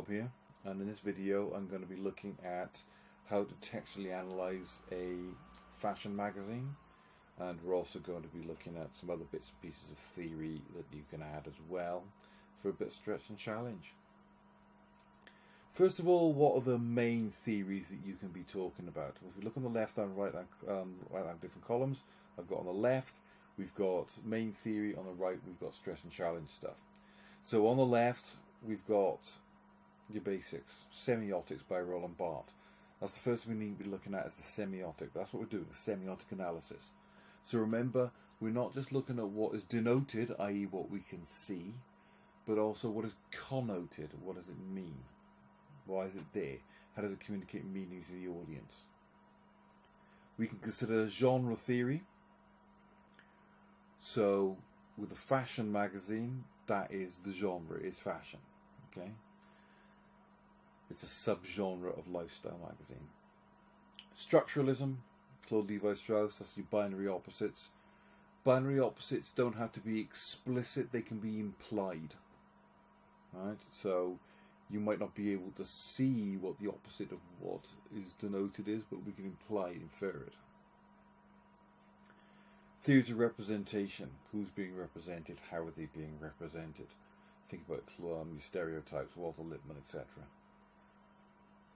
Bob here, and in this video I'm going to be looking at how to textually analyze a fashion magazine, and we're also going to be looking at some other bits and pieces of theory that you can add as well for a bit of stretch and challenge. First of all, what are the main theories that you can be talking about? If we look on the left and right hand different columns, I've got on the left we've got main theory, on the right we've got stress and challenge stuff. So on the left we've got your basics, semiotics by Roland Barthes. That's the first thing we need to be looking at, is the semiotic. That's what we're doing, the semiotic analysis. So remember, we're not just looking at what is denoted, i.e. what we can see, but also what is connoted. What does it mean? Why is it there? How does it communicate meanings to the audience? We can consider genre theory. So with a fashion magazine, that is the genre, is fashion. Okay? It's a subgenre of lifestyle magazine. Structuralism, Claude Levi-Strauss, that's your binary opposites. Binary opposites don't have to be explicit, they can be implied. Right? So you might not be able to see what the opposite of what is denoted is, but we can imply, infer it. Theories of representation. Who's being represented? How are they being represented? Think about your stereotypes, Walter Lippmann, etc.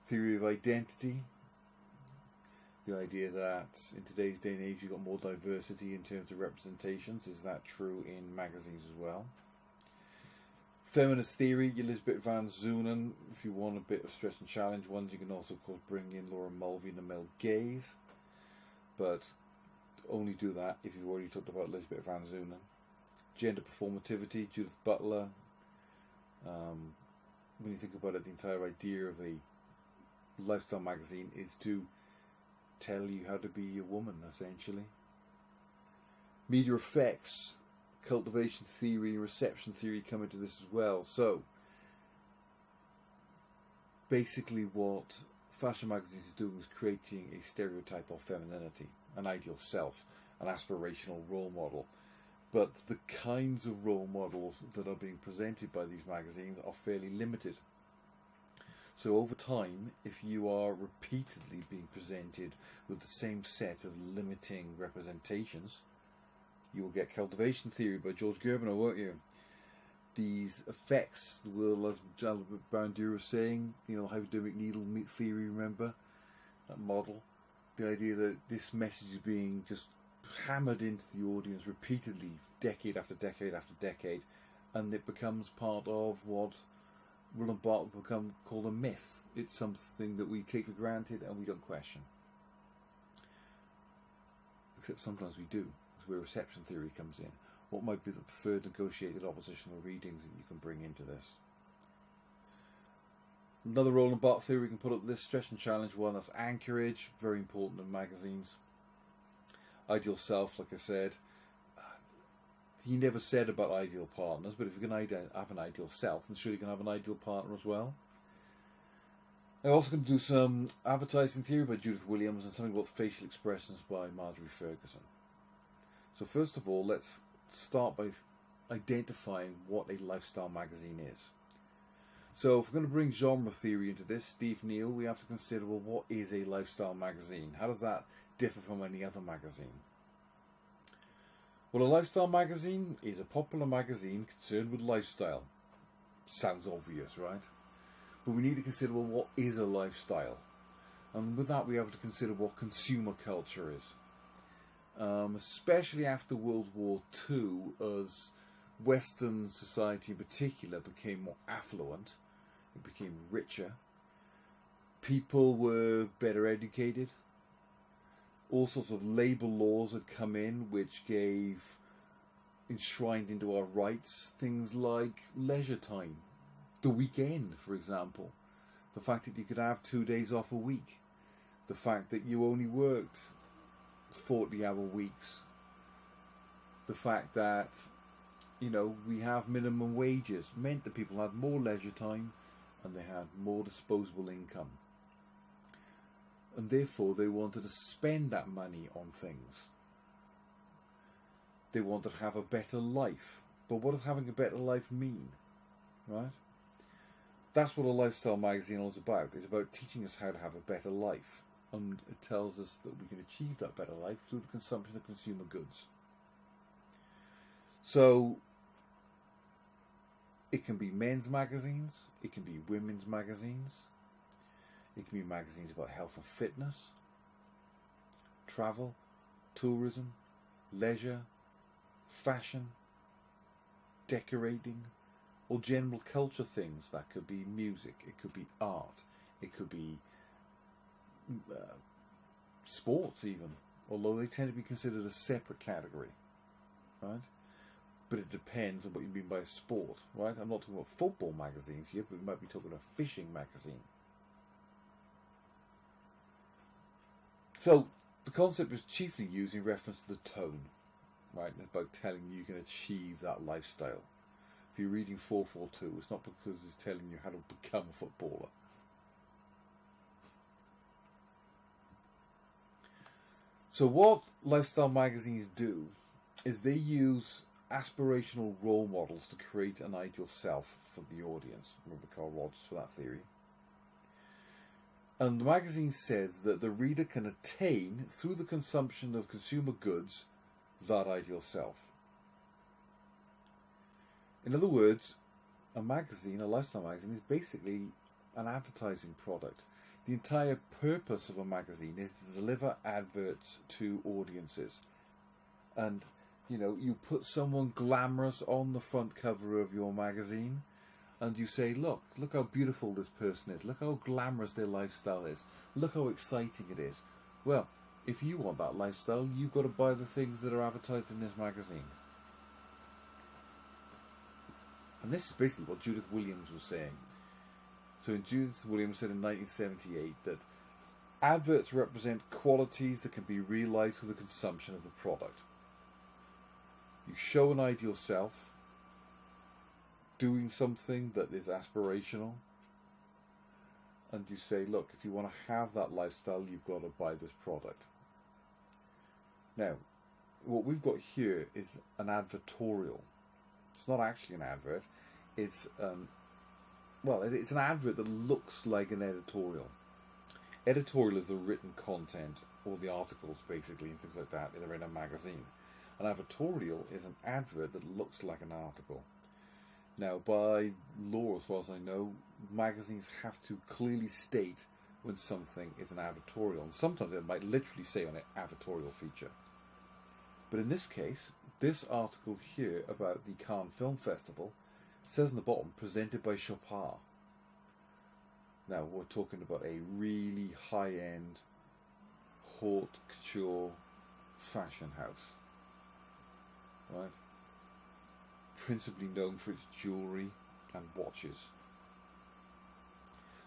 Theory of identity. The idea that in today's day and age you've got more diversity in terms of representations. Is that true in magazines as well? Feminist theory, Elizabeth Van Zunen. If you want a bit of stress and challenge ones, you can also, of course, bring in Laura Mulvey and Mel Gaze. But only do that if you've already talked about Elizabeth Van Zunen. Gender performativity, Judith Butler. When you think about it, the entire idea of a lifestyle magazine is to tell you how to be a woman, essentially. Media effects, cultivation theory and reception theory come into this as well. So basically what fashion magazines is doing is creating a stereotype of femininity, an ideal self, an aspirational role model. But the kinds of role models that are being presented by these magazines are fairly limited. So over time, if you are repeatedly being presented with the same set of limiting representations, you will get cultivation theory by George Gerbner, won't you? These effects will, as Jalbert Bandura was saying, hypodermic needle theory, remember? That model. The idea that this message is being just hammered into the audience repeatedly, decade after decade after decade, and it becomes part of what Roland Barthes will called a myth. It's something that we take for granted and we don't question. Except sometimes we do. That's where reception theory comes in. What might be the preferred negotiated oppositional readings that you can bring into this? Another Roland Barthes theory we can put up this stretch and challenge one, that's anchorage, very important in magazines. Ideal self, like I said. He never said about ideal partners, but if you're going to have an ideal self, then sure you can have an ideal partner as well. I'm also going to do some advertising theory by Judith Williams and something about facial expressions by Marjorie Ferguson. So first of all, let's start by identifying what a lifestyle magazine is. So if we're going to bring genre theory into this, Steve Neal, we have to consider, well, what is a lifestyle magazine? How does that differ from any other magazine? Well, a lifestyle magazine is a popular magazine concerned with lifestyle. Sounds obvious, right? But we need to consider, well, what is a lifestyle? And with that, we have to consider what consumer culture is. Especially after World War II, as Western society in particular became more affluent, it became richer, people were better educated, all sorts of labour laws had come in which enshrined into our rights things like leisure time, the weekend, for example, the fact that you could have 2 days off a week, the fact that you only worked 40-hour weeks, the fact that we have minimum wages meant that people had more leisure time and they had more disposable income. And therefore they wanted to spend that money on things. They wanted to have a better life. But what does having a better life mean? Right? that's what a lifestyle magazine is about. It's about teaching us how to have a better life. And it tells us that we can achieve that better life through the consumption of consumer goods. So, it can be men's magazines, it can be women's magazines, it can be magazines about health and fitness, travel, tourism, leisure, fashion, decorating, or general culture things. That could be music, it could be art, it could be sports even, although they tend to be considered a separate category, right? But it depends on what you mean by sport, right? I'm not talking about football magazines here, but we might be talking about a fishing magazine. So the concept is chiefly used in reference to the tone, right? It's about telling you can achieve that lifestyle. If you're reading 442, it's not because it's telling you how to become a footballer. So what lifestyle magazines do is they use aspirational role models to create an ideal self for the audience. Remember Carl Rogers for that theory. And the magazine says that the reader can attain, through the consumption of consumer goods, that ideal self. In other words, a magazine, a lifestyle magazine, is basically an advertising product. The entire purpose of a magazine is to deliver adverts to audiences. And, you know, you put someone glamorous on the front cover of your magazine and you say, look how beautiful this person is. Look how glamorous their lifestyle is. Look how exciting it is. Well, if you want that lifestyle, you've got to buy the things that are advertised in this magazine. And this is basically what Judith Williams was saying. So Judith Williams said in 1978 that adverts represent qualities that can be realised through the consumption of the product. You show an ideal self doing something that is aspirational, and you say, look, if you want to have that lifestyle, you've got to buy this product. Now, what we've got here is an advertorial. It's not actually an advert. It's it's an advert that looks like an editorial. Editorial is the written content, or the articles basically, and things like that, that are in a magazine. An advertorial is an advert that looks like an article. Now, by law, as far as I know, magazines have to clearly state when something is an advertorial. And sometimes it might literally say on it, advertorial feature. But in this case, this article here about the Cannes Film Festival says on the bottom, presented by Chopard. Now, we're talking about a really high-end, haute couture fashion house. Right? Principally known for its jewellery and watches.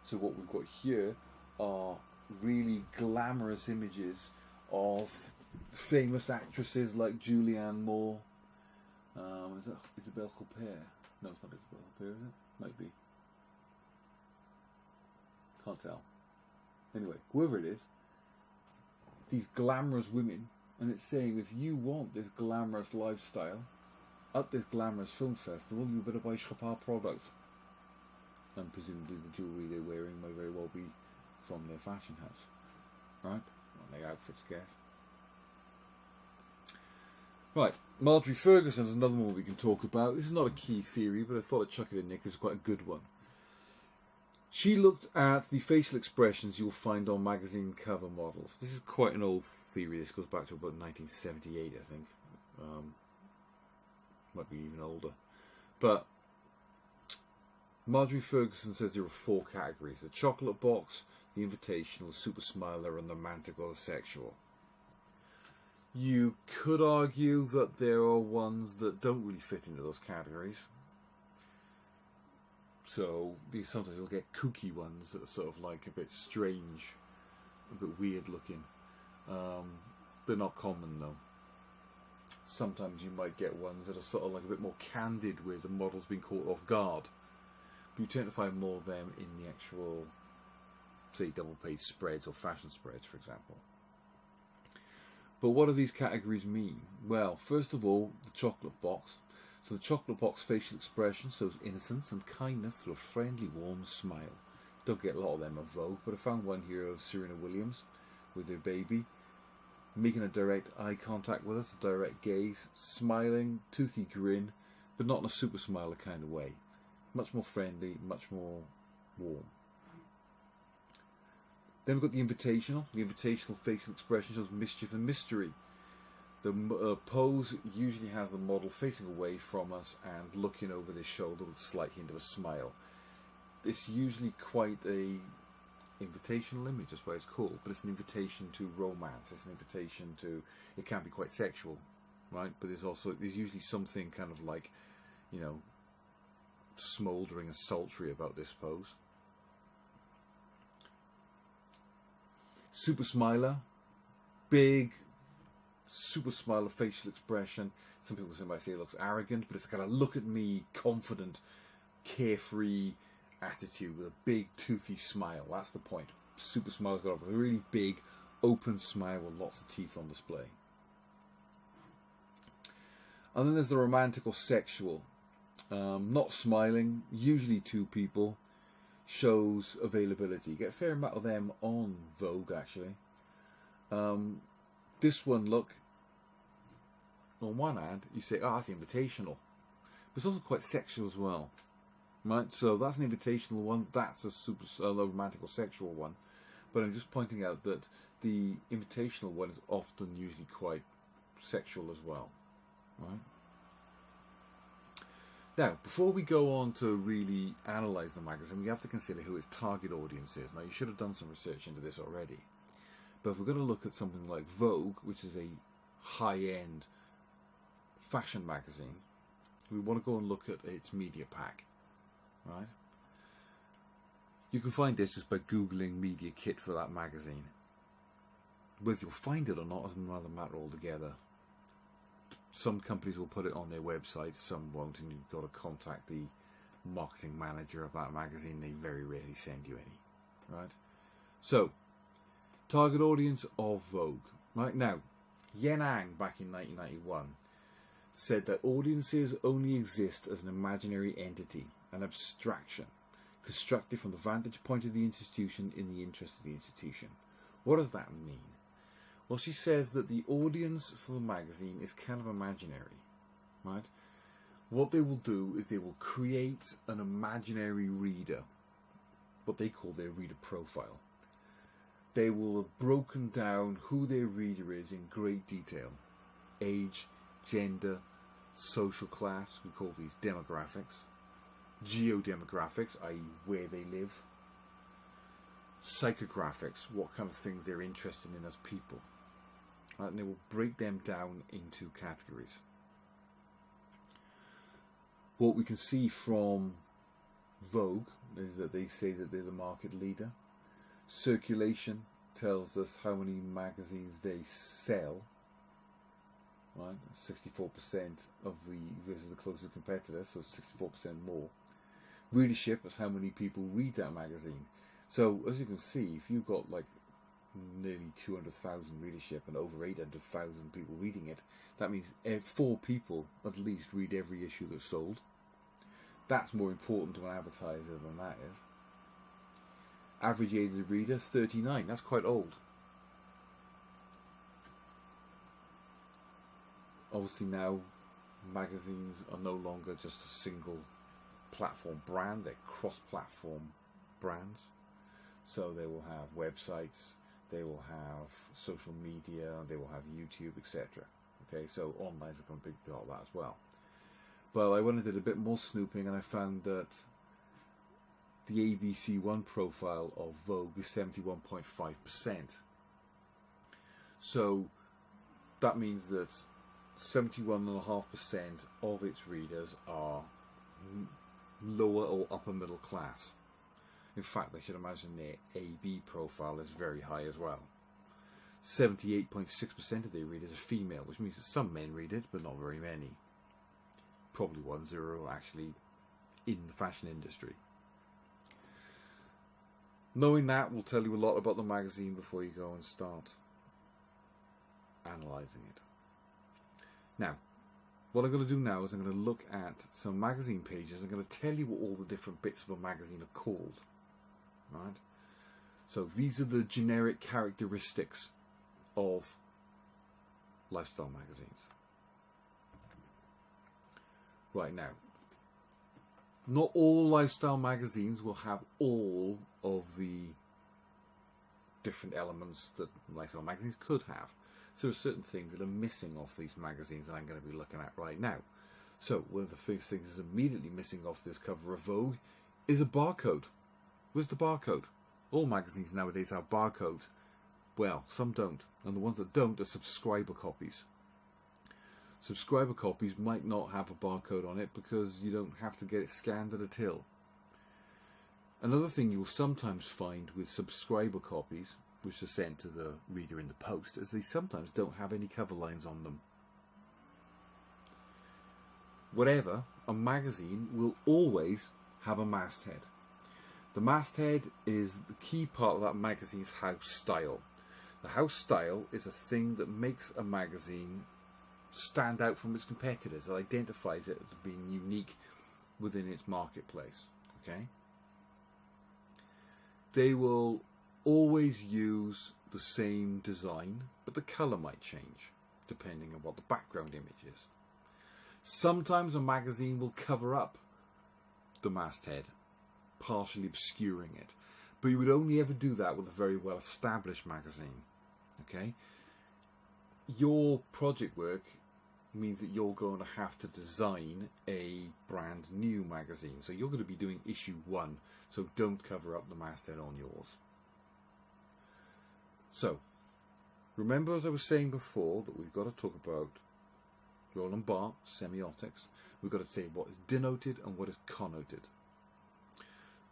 So what we've got here are really glamorous images of famous actresses like Julianne Moore. Is that Isabelle Huppert? No, it's not Isabelle Huppert, is it? Might be. Can't tell. Anyway, whoever it is, these glamorous women, and it's saying if you want this glamorous lifestyle at this glamorous film festival, you better buy Chopard products. And presumably the jewellery they're wearing may very well be from their fashion house. Right? On their outfits, I guess. Right, Marjorie Ferguson's another one we can talk about. This is not a key theory, but I thought I'd chuck it in there because it's quite a good one. She looked at the facial expressions you'll find on magazine cover models. This is quite an old theory. This goes back to about 1978, I think. Might be even older. But Marjorie Ferguson says there are 4 categories. The chocolate box, the invitational, the super smiler, and the romantic or the sexual. You could argue that there are ones that don't really fit into those categories. So sometimes you'll get kooky ones that are sort of like a bit strange, a bit weird looking. They're not common though. Sometimes you might get ones that are sort of like a bit more candid where the model's been caught off guard. But you tend to find more of them in the actual, say, double page spreads or fashion spreads, for example. But what do these categories mean? Well, first of all, the chocolate box. So the chocolate box facial expression shows innocence and kindness through a friendly, warm smile. Don't get a lot of them of Vogue, but I found one here of Serena Williams with her baby, making a direct eye contact with us, a direct gaze, smiling, toothy grin, but not in a super smiler kind of way. Much more friendly, much more warm. Then we've got the invitational. The invitational facial expression shows mischief and mystery. The pose usually has the model facing away from us and looking over their shoulder with a slight hint of a smile. It's usually quite a invitational image, that's why it's called, but it's an invitation to romance. It's an invitation to, it can be quite sexual, right? But there's usually something kind of like, you know, smouldering and sultry about this pose. Super smiler, big, super smiler facial expression. Some people might say it looks arrogant, but it's kind of look at me, confident, carefree attitude with a big toothy smile. That's the point. Super smile's got a really big, open smile with lots of teeth on display. And then there's the romantic or sexual. Not smiling, usually two people, shows availability. You get a fair amount of them on Vogue, actually. This one, look, on one hand, you say, oh, that's invitational. But it's also quite sexual as well. Right? So that's an invitational one, that's a romantic or sexual one. But I'm just pointing out that the invitational one is often usually quite sexual as well. Right? Now, before we go on to really analyse the magazine, we have to consider who its target audience is. Now, you should have done some research into this already. But if we're going to look at something like Vogue, which is a high-end fashion magazine, we want to go and look at its media pack. Right? You can find this just by Googling media kit for that magazine. Whether you'll find it or not is another matter altogether. Some companies will put it on their website, some won't, and you've got to contact the marketing manager of that magazine. They very rarely send you any. Right? So, target audience of Vogue. Right now, Yen Ang back in 1991 said that audiences only exist as an imaginary entity, an abstraction, constructed from the vantage point of the institution in the interest of the institution. What does that mean? Well, she says that the audience for the magazine is kind of imaginary, right? What they will do is they will create an imaginary reader, what they call their reader profile. They will have broken down who their reader is in great detail. Age, gender, social class, we call these demographics. Geodemographics, i.e. where they live. Psychographics, what kind of things they're interested in as people. Right, and they will break them down into categories. What we can see from Vogue is that they say that they're the market leader. Circulation tells us how many magazines they sell. Right, 64% of the versus the closest competitor, so 64% more. Readership is how many people read that magazine. So as you can see, if you've got like nearly 200,000 readership and over 800,000 people reading it, that means 4 people at least read every issue that's sold. That's more important to an advertiser than that is. Average age of the reader is 39. That's quite old. Obviously now magazines are no longer just a single platform brand, they're cross-platform brands. So they will have websites, they will have social media, they will have YouTube, etc. Okay, so online's become a big part of that as well. But I went and did a bit more snooping and I found that the ABC One profile of Vogue is 71.5%. So that means that 71.5% of its readers are lower or upper middle class. In fact, I should imagine their AB profile is very high as well. 78.6% of their readers are female, which means that some men read it, but not very many. Probably ones who are actually in the fashion industry. Knowing that will tell you a lot about the magazine before you go and start analysing it. Now, what I'm going to do now is I'm going to look at some magazine pages. I'm going to tell you what all the different bits of a magazine are called. Right? So these are the generic characteristics of lifestyle magazines. Right, now, not all lifestyle magazines will have all of the different elements that lifestyle magazines could have. So there are certain things that are missing off these magazines that I'm going to be looking at right now. So one of the first things that's immediately missing off this cover of Vogue is a barcode. Where's the barcode? All magazines nowadays have barcodes. Well, some don't. And the ones that don't are subscriber copies. Subscriber copies might not have a barcode on it because you don't have to get it scanned at a till. Another thing you'll sometimes find with subscriber copies, which are sent to the reader in the post, is they sometimes don't have any cover lines on them. Whatever, a magazine will always have a masthead. The masthead is the key part of that magazine's house style. The house style is a thing that makes a magazine stand out from its competitors. It identifies it as being unique within its marketplace. Okay? They will always use the same design, but the colour might change depending on what the background image is. Sometimes a magazine will cover up the masthead, partially obscuring it, but you would only ever do that with a very well established magazine. Okay? Your project work means that you're going to have to design a brand new magazine. So you're going to be doing issue 1, so don't cover up the masthead on yours. So, remember, as I was saying before, that we've got to talk about Roland Barthes semiotics. We've got to say what is denoted and what is connoted.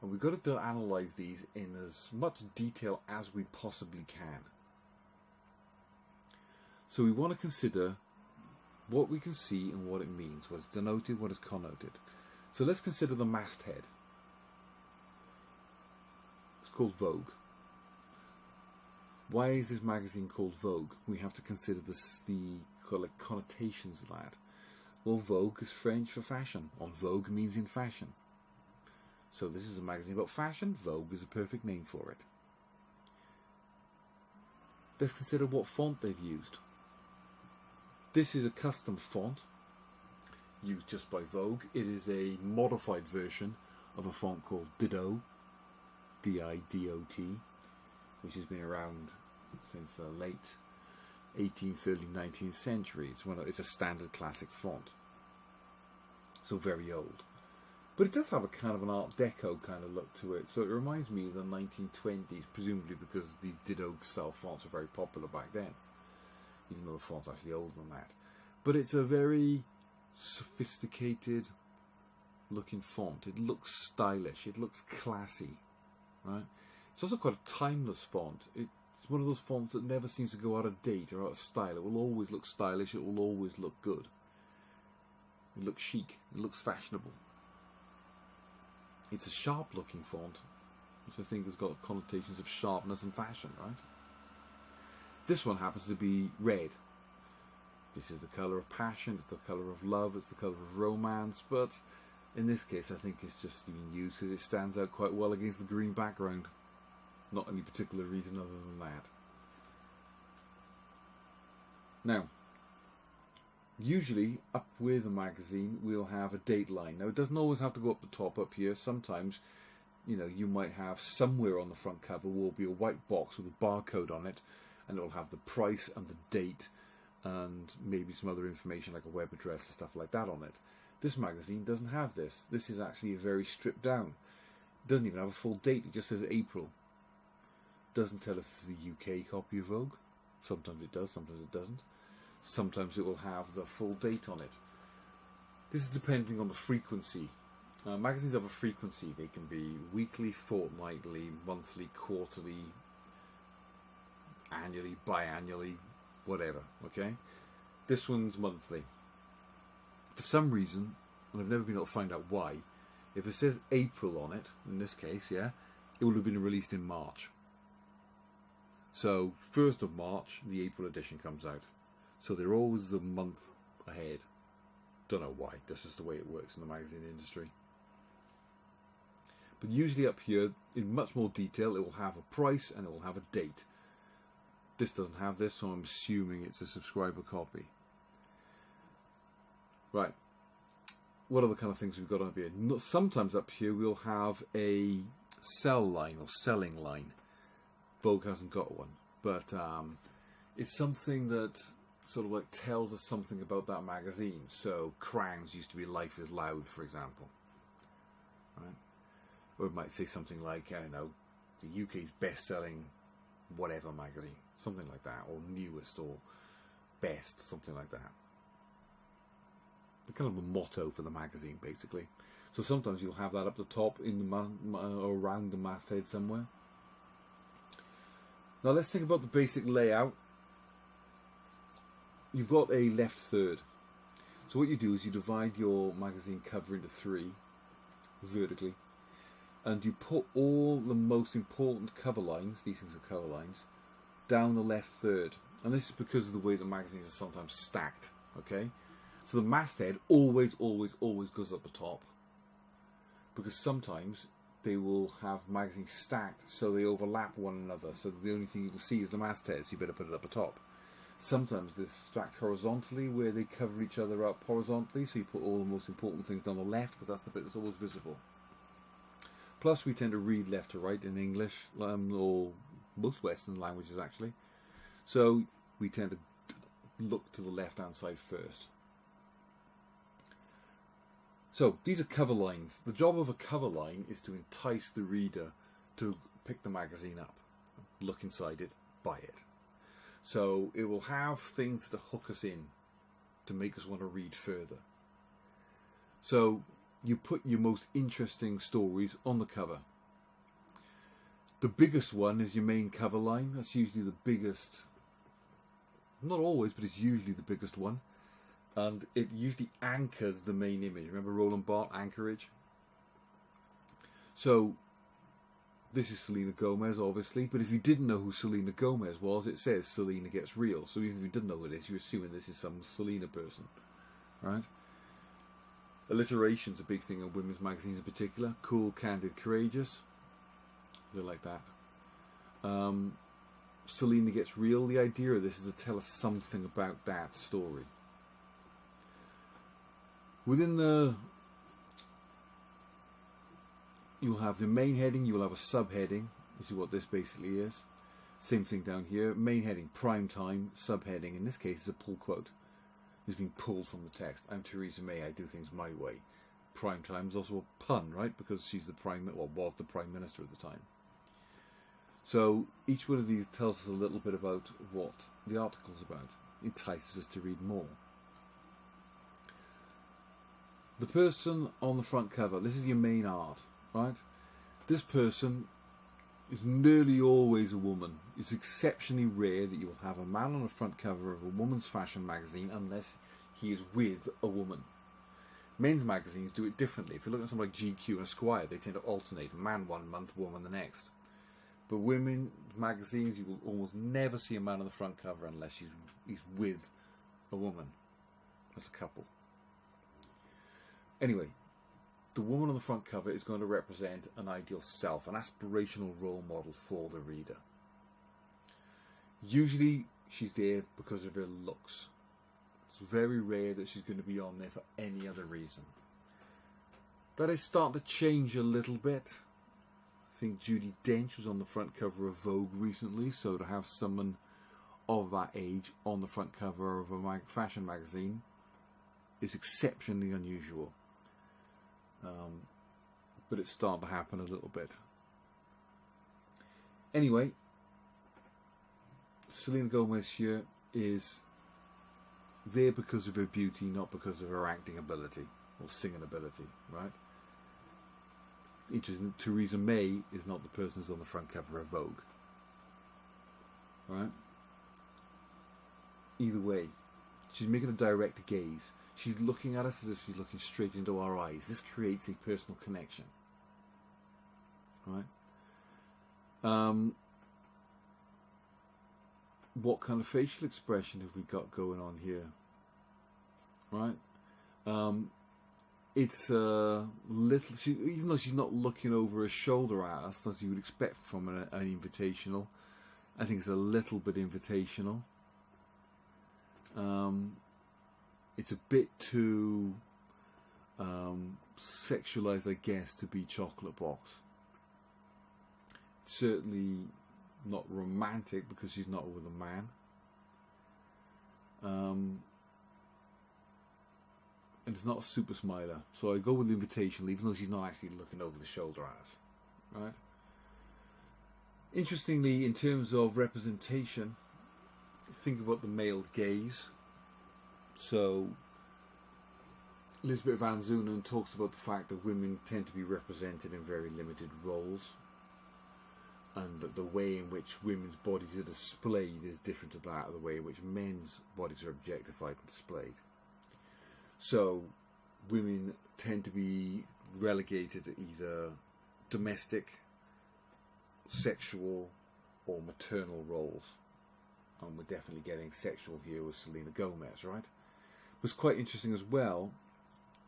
And we've got to analyse these in as much detail as we possibly can. So we want to consider what we can see and what it means, what is denoted, what is connoted. So let's consider the masthead. It's called Vogue. Why is this magazine called Vogue? We have to consider the connotations of that. Well, Vogue is French for fashion. On Vogue means in fashion. So this is a magazine about fashion. Vogue is a perfect name for it. Let's consider what font they've used. This is a custom font used just by Vogue. It is a modified version of a font called Didot, D-I-D-O-T, which has been around since the late 18th, early 19th century. It's a standard classic font, so very old. But it does have a kind of an Art Deco kind of look to it, so it reminds me of the 1920s, presumably because these Didot style fonts were very popular back then, even though the font's actually older than that. But it's a very sophisticated looking font. It looks stylish, it looks classy, right? It's also quite a timeless font. It's one of those fonts that never seems to go out of date or out of style. It will always look stylish, it will always look good. It looks chic, it looks fashionable. It's a sharp looking font, which I think has got connotations of sharpness and fashion, right? This one happens to be red. This is the colour of passion, it's the colour of love, it's the colour of romance, but in this case I think it's just being used because it stands out quite well against the green background. Not any particular reason other than that. Now, usually up with a magazine we'll have a date line. Now it doesn't always have to go up the top up here. Sometimes, you know, you might have somewhere on the front cover will be a white box with a barcode on it, and it'll have the price and the date and maybe some other information like a web address and stuff like that on it. This magazine doesn't have this. This is actually very stripped down. It doesn't even have a full date. It just says April. Doesn't tell us it's the UK copy of Vogue. Sometimes it does, sometimes it doesn't. Sometimes it will have the full date on it. This is depending on the frequency. Magazines have a frequency. They can be weekly, fortnightly, monthly, quarterly, annually, biannually, whatever, okay? This one's monthly. For some reason, and I've never been able to find out why, if it says April on it, in this case, yeah, it would have been released in March. So, 1st of March, the April edition comes out. So they're always the month ahead. Don't know why. This is the way it works in the magazine industry. But usually up here, in much more detail, it will have a price and it will have a date. This doesn't have this, so I'm assuming it's a subscriber copy. Right. What other kind of things we've got up here? Sometimes up here we'll have a sell line or selling line. Vogue hasn't got one, but it's something that sort of like tells us something about that magazine. So Crown's used to be Life is Loud, for example. Right? Or it might say something like, I don't know, the UK's best-selling whatever magazine, something like that, or newest, or best, something like that. The kind of a motto for the magazine, basically. So sometimes you'll have that up the top in the around the masthead somewhere. Now let's think about the basic layout. You've got a left third. So what you do is you divide your magazine cover into 3 vertically, and you put all the most important cover lines, these things are cover lines, down the left third. And this is because of the way the magazines are sometimes stacked, okay? So the masthead always goes up the top, because sometimes they will have magazines stacked so they overlap one another, so the only thing you can see is the masthead, so you better put it up the top. Sometimes they're stacked horizontally, where they cover each other up horizontally, so you put all the most important things on the left, because that's the bit that's always visible. Plus, we tend to read left to right in English, or most Western languages actually. So we tend to look to the left-hand side first. So these are cover lines. The job of a cover line is to entice the reader to pick the magazine up, look inside it, buy it. So it will have things to hook us in, to make us want to read further. So you put your most interesting stories on the cover. The biggest one is your main cover line. That's usually the biggest, not always, but it's usually the biggest one. And it usually anchors the main image. Remember Roland Barthes, anchorage? So this is Selena Gomez, obviously, but if you didn't know who Selena Gomez was, it says Selena Gets Real. So even if you didn't know who it is, you're assuming this is some Selena person, right? Alliteration's a big thing in women's magazines in particular. Cool, candid, courageous. They're like that. Selena Gets Real. The idea of this is to tell us something about that story. Within the... You'll have the main heading, you'll have a subheading, which is what this basically is. Same thing down here. Main heading, prime time, subheading. In this case, is a pull quote. It's been pulled from the text. I'm Theresa May, I do things my way. Prime time is also a pun, right? Because she's the was the Prime Minister at the time. So each one of these tells us a little bit about what the article's about. Entices us to read more. The person on the front cover, this is your main art, right? This person is nearly always a woman. It's exceptionally rare that you will have a man on the front cover of a woman's fashion magazine unless he is with a woman. Men's magazines do it differently. If you look at something like GQ and Esquire, they tend to alternate. Man one month, woman the next. But women's magazines, you will almost never see a man on the front cover unless he's with a woman. As a couple. Anyway, the woman on the front cover is going to represent an ideal self, an aspirational role model for the reader. Usually she's there because of her looks. It's very rare that she's going to be on there for any other reason. That is starting to change a little bit. I think Judi Dench was on the front cover of Vogue recently, so to have someone of that age on the front cover of a fashion magazine is exceptionally unusual. But it's starting to happen a little bit. Anyway, Selena Gomez here is there because of her beauty, not because of her acting ability or singing ability, right? Interesting, Theresa May is not the person who's on the front cover of Vogue. Right? Either way, she's making a direct gaze. She's looking at us as if she's looking straight into our eyes. This creates a personal connection. Right? What kind of facial expression have we got going on here? Right? It's a little, even though she's not looking over her shoulder at us, as you would expect from an invitational, I think it's a little bit invitational. It's a bit too sexualized, I guess, to be Chocolate Box. Certainly not romantic because she's not with a man. And it's not a super smiler, so I go with the invitational, even though she's not actually looking over the shoulder at us, right? Interestingly, in terms of representation, think about the male gaze. So Lisbeth van Zoenen talks about the fact that women tend to be represented in very limited roles, and that the way in which women's bodies are displayed is different to that of the way in which men's bodies are objectified and displayed. So women tend to be relegated to either domestic, sexual, or maternal roles. And we're definitely getting sexual here with Selena Gomez, right? What's quite interesting as well,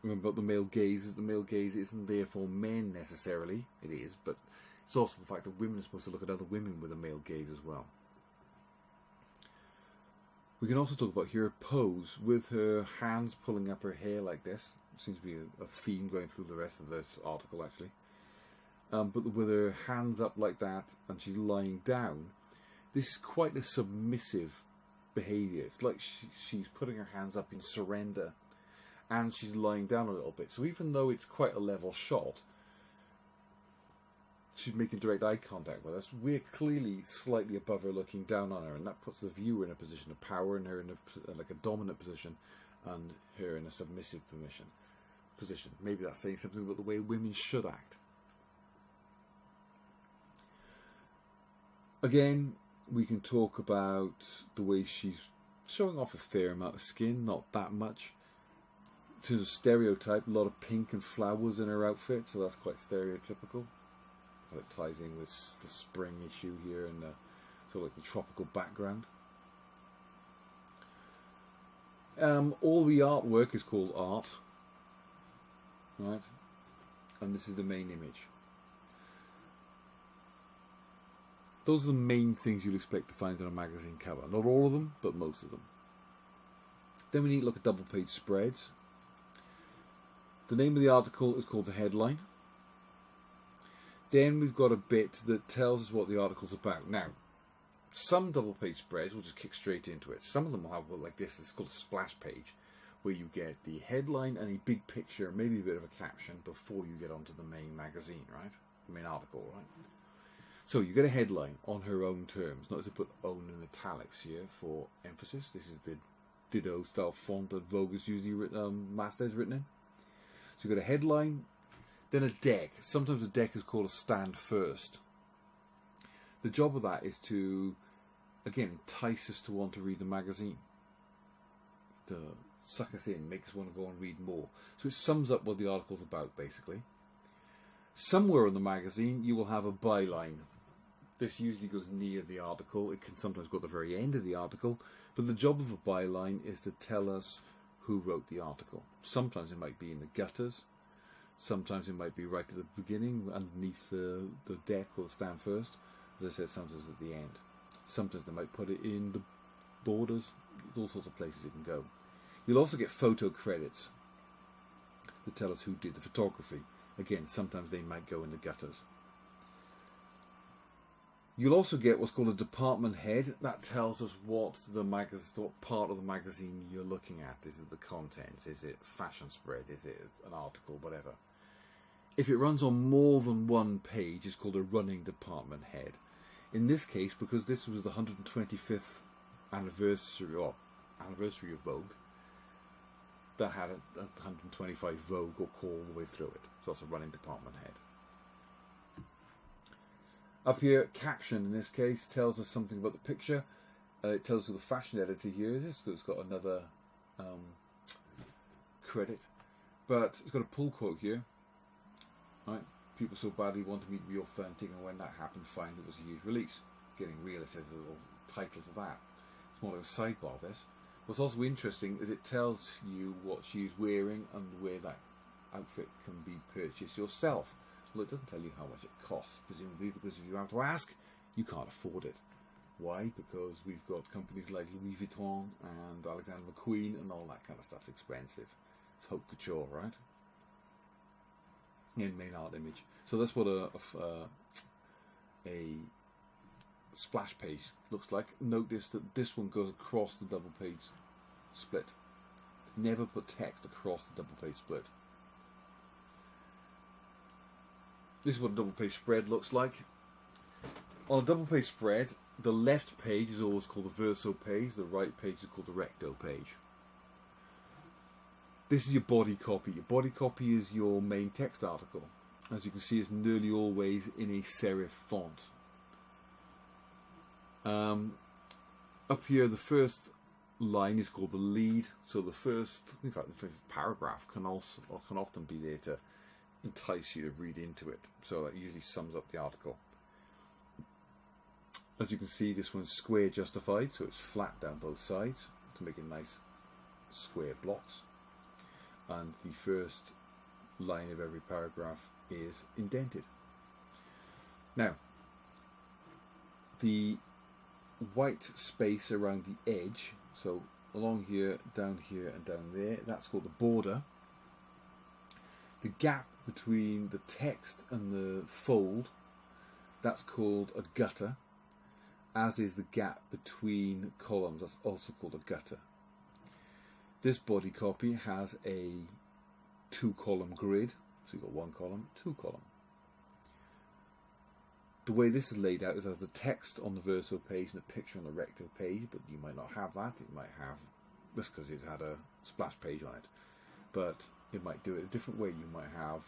remember about the male gaze, is the male gaze isn't there for men necessarily. It is, but it's also the fact that women are supposed to look at other women with a male gaze as well. We can also talk about her pose with her hands pulling up her hair like this. Seems to be a theme going through the rest of this article, actually. But with her hands up like that and she's lying down, this is quite a submissive behaviour. It's like she's putting her hands up in surrender and she's lying down a little bit. So even though it's quite a level shot, she's making direct eye contact with us. We're clearly slightly above her, looking down on her, and that puts the viewer in a position of power, and her in a dominant position, and her in a submissive position. Maybe that's saying something about the way women should act. Again, we can talk about the way she's showing off a fair amount of skin, not that much. In terms of stereotype, a lot of pink and flowers in her outfit, so that's quite stereotypical. It ties in with the spring issue here and sort of like the tropical background. All the artwork is called art, right? And this is the main image. Those are the main things you'd expect to find on a magazine cover. Not all of them, but most of them. Then we need to look at double page spreads. The name of the article is called the headline. Then we've got a bit that tells us what the article's about. Now, some double page spreads will just kick straight into it. Some of them will have like this. It's called a splash page, where you get the headline and a big picture, maybe a bit of a caption before you get onto the main magazine, right? The main article, right? So you get a headline on her own terms. Notice I put own in italics here for emphasis. This is the Ditto style font that Vogue is usually mastheads written in. So you've got a headline. Then a deck. Sometimes a deck is called a stand first. The job of that is to, again, entice us to want to read the magazine. To suck us in, make us want to go and read more. So it sums up what the article's about, basically. Somewhere in the magazine, you will have a byline. This usually goes near the article. It can sometimes go at the very end of the article. But the job of a byline is to tell us who wrote the article. Sometimes it might be in the gutters. Sometimes it might be right at the beginning, underneath the deck or the stand first. As I said, sometimes at the end. Sometimes they might put it in the borders. There's all sorts of places it can go. You'll also get photo credits that tell us who did the photography. Again, sometimes they might go in the gutters. You'll also get what's called a department head. That tells us what part of the magazine you're looking at. Is it the contents? Is it fashion spread? Is it an article? Whatever. If it runs on more than one page, it's called a running department head. In this case, because this was the 125th anniversary of Vogue, that had a 125 Vogue or call all the way through it. So that's a running department head. Up here, caption in this case tells us something about the picture. It tells us who the fashion editor here is. It's got another credit. But it's got a pull quote here. Right? People so badly wanted me to be authentic, and when that happened, fine, it was a huge release. Getting real, it says a little title to that. It's more like a sidebar, this. What's also interesting is it tells you what she's wearing and where that outfit can be purchased yourself. Well, it doesn't tell you how much it costs, presumably, because if you have to ask, you can't afford it. Why? Because we've got companies like Louis Vuitton and Alexander McQueen and all that kind of stuff's expensive. It's haute couture, right? In main art image. So that's what a splash page looks like. Notice that this one goes across the double page split. Never put text across the double page split. This is what a double page spread looks like. On a double page spread, the left page is always called the verso page, the right page is called the recto page. This is your body copy. Your body copy is your main text article. As you can see, it's nearly always in a serif font. Up here, the first line is called the lead. So the first paragraph can often be there to entice you to read into it. So that usually sums up the article. As you can see, this one's square justified, so it's flat down both sides to make it nice square blocks. And the first line of every paragraph is indented. Now, the white space around the edge, so along here, and down there, that's called the border. The gap between the text and the fold, that's called a gutter, as is the gap between columns, that's also called a gutter. This body copy has a 2-column grid, so you've got 1 column, 2 column. The way this is laid out is as the text on the verso page and a picture on the recto page, but you might not have that. It might have, just because it's had a splash page on it, but it might do it a different way. You might have,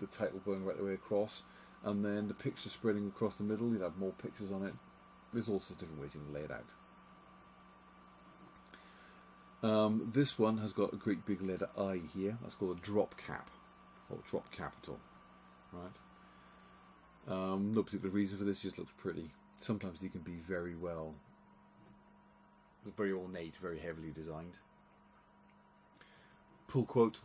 the title going right the way across, and then the picture spreading across the middle. You'd have more pictures on it. There's all sorts of different ways you can lay it out. This one has got a great big letter I here. That's called a drop cap, or drop capital, right? No particular reason for this, just looks pretty. Sometimes they can be very ornate, very heavily designed. Pull quote.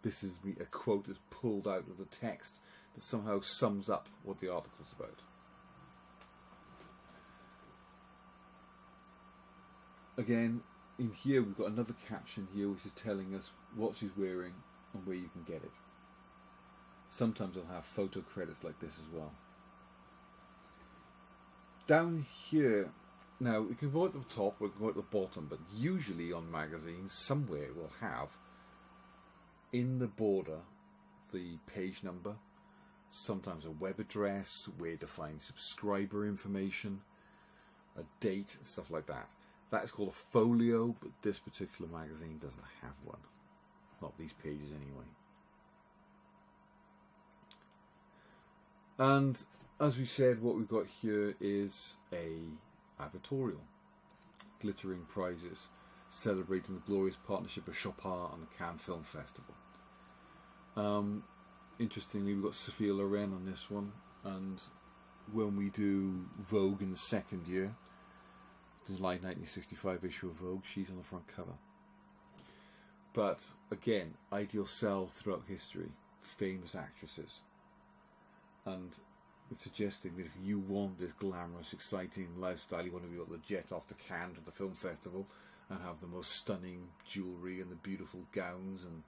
This is a quote that's pulled out of the text that somehow sums up what the article's about. Again, in here we've got another caption here which is telling us what she's wearing and where you can get it. Sometimes I'll have photo credits like this as well. Down here, now it can go at the top or it can go at the bottom, but usually on magazines somewhere it will have in the border the page number, sometimes a web address, where to find subscriber information, a date, stuff like that. That is called a folio, but this particular magazine doesn't have one. Not these pages anyway. And as we said, what we've got here is a advertorial. Glittering prizes, celebrating the glorious partnership of Chopin and the Cannes Film Festival. Interestingly, we've got Sophia Loren on this one, and when we do Vogue in the second year, the July 1965 issue of Vogue, she's on the front cover. But again, ideal selves throughout history, famous actresses. And it's suggesting that if you want this glamorous, exciting lifestyle, you want to be able to jet off to Cannes to the film festival and have the most stunning jewellery and the beautiful gowns and,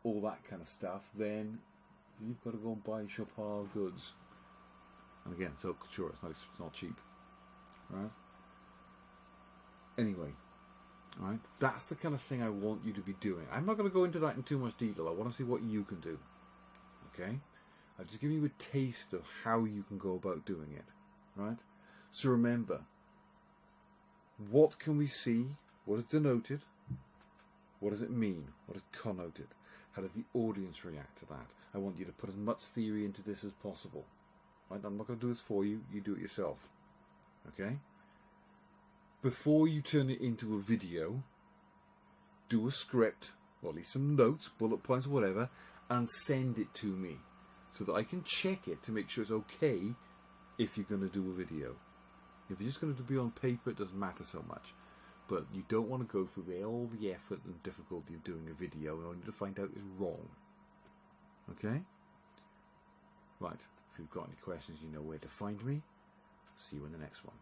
all that kind of stuff, then you've got to go and buy Chopin goods. And again, it's haute couture, it's not cheap. Right? Anyway, right? That's the kind of thing I want you to be doing. I'm not going to go into that in too much detail. I want to see what you can do. Okay? I'll just give you a taste of how you can go about doing it. Right? So remember, what can we see? What is denoted? What does it mean? What is connoted? How does the audience react to that? I want you to put as much theory into this as possible. Right? I'm not going to do this for you. You do it yourself. Okay? Before you turn it into a video, do a script, or at least some notes, bullet points, whatever, and send it to me so that I can check it to make sure it's okay if you're going to do a video. If you're just going to be on paper, it doesn't matter so much. but you don't want to go through all the effort and difficulty of doing a video in order to find out it's wrong. Okay? Right, if you've got any questions, you know where to find me. See you in the next one.